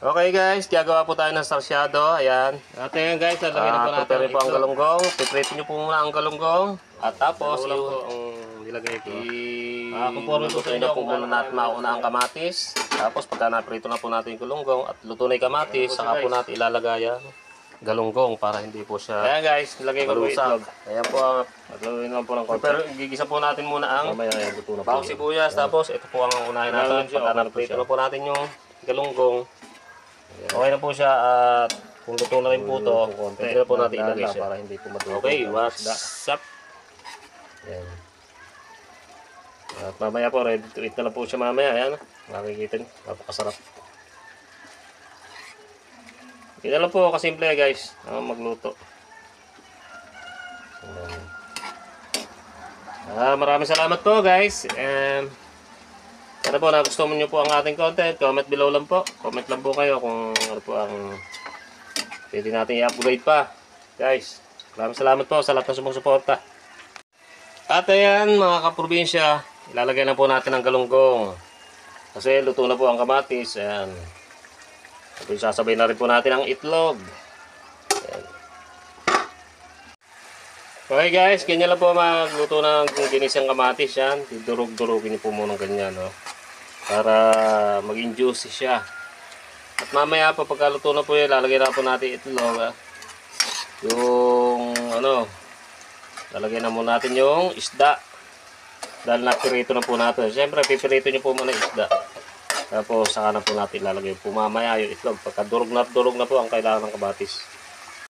Okay guys, gagawa po tayo ng sarsyado. Ayan. At ayan guys, lalagyan na po natin. Prepare po ang galunggong. Piprito nyo po muna ang galunggong. At tapos, yung nilagay ko. Conforme po sa inyo kung muna natin mauna ang kamatis. Tapos pagka naprito na po natin yung galunggong at luto na yung kamatis, saka po natin ilalagay ang galunggong para hindi po siya. Ayan guys, nilagay ko po itlog. Ayan po ang maglutuin lang po ng konti. Pero gigisa po natin muna ang bawang sibuyas. Tapos ito po ang unahin natin. Pagka naprito na po natin yung galunggong. Okay na po siya at kung luto na rin po ito, pwede na po natin ilagay siya. Para hindi po madulo. Okay, what's up? Yan. At mamaya po, ready to eat na lang po siya mamaya. Ayan, makikita niyo, napakasarap. Ito lang po, kasimple guys, magluto. Maraming salamat po guys. Sana po nagustuhan niyo po ang ating content. Comment below lang po. Comment lang po kayo kung ano po ang pwede natin i-upgrade pa. Guys, maraming salamat po sa lahat ng sumusuporta. At ayan mga kaprobinsya, ilalagay na po natin ang galunggong. Kasi luto na po ang kamatis. Ayan. At sasabay na rin po natin ang itlog. Ayan. Okay guys, ganyan lang po magluto ng ginisang kamatis yan. Didurog-durugin niyo po muna ganyan, no? Para maging juicy siya. At mamaya po pagkaluto na po yan, lalagay na po natin itlog. Yung lalagay na muna natin yung isda. Dahil napirito na po natin. Siyempre pipirito nyo po muna isda. Tapos saka na po natin lalagay po mamaya yung itlog. Pagka durog na po ang kailangan ng kamatis.